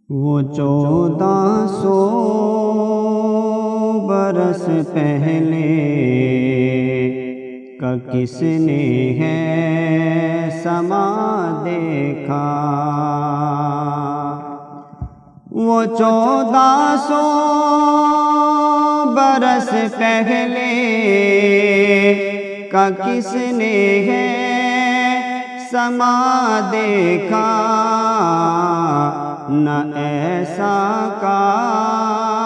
وہ 1400 برس پہلے کا کس نے ہے سما دیکھا؟ وہ 1400 برس پہلے کا کس نے ہے سما دیکھا؟ نہ ایسا کارواں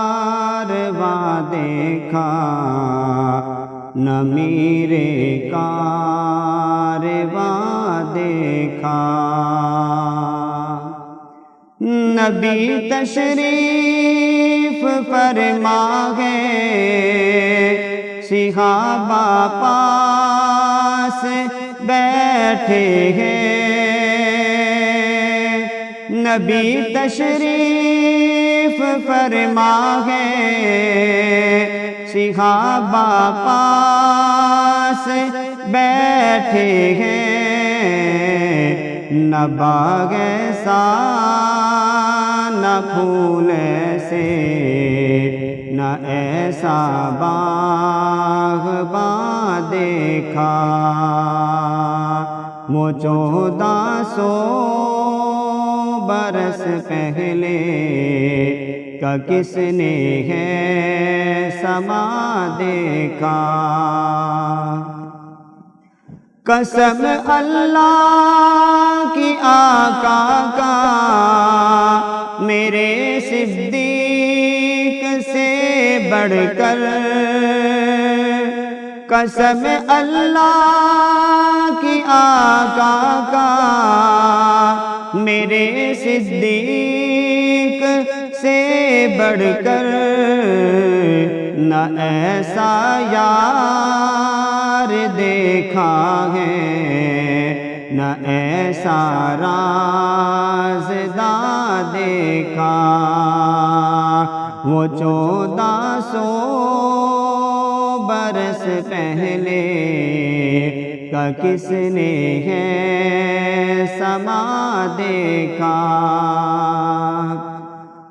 دیکھا، نہ میرے کارواں دیکھا۔ نبی تشریف فرما ہے، صحابہ پاس بیٹھے ہیں۔ نبی تشریف فرما ہے، صحابہ پاس بیٹھے ہیں۔ نہ باغ ایسا نہ پھول ایسے، نہ ایسا باغباں دیکھا۔ وہ 1400 برس پہلے کا کس نے ہے سما دیکھا؟ قسم اللہ کی آقا کا میرے صدیق سے بڑھ کر، قسم اللہ کی آقا کا میرے صدیق سے بڑھ کر، نہ ایسا یار دیکھا ہے، نہ ایسا رازداں دیکھا۔ وہ 1400 برس پہلے کا کس نے ہے سما دیکھا؟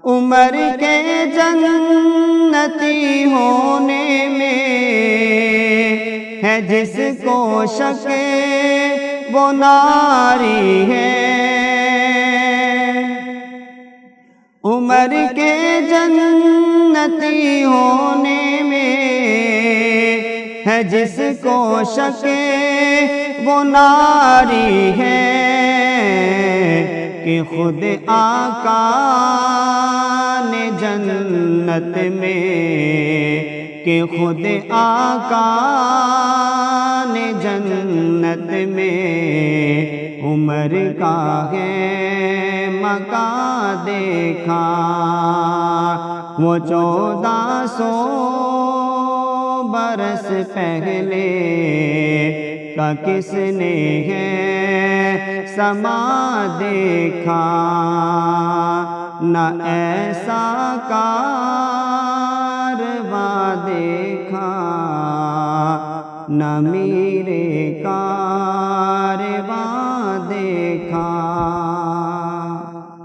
عمر کے جنتی ہونے میں ہے جس کو شک وہ ناری ہے۔ عمر کے جنتی ہونے میں ہے جس کو شک وہ ناری ہے، کہ خود آقا نے جنت میں، کہ خود آقا نے جنت میں عمر کا ہے مکان دیکھا۔ وہ 1400 برس پہلے کا کس نے ہے سما دیکھا؟ نہ ایسا کا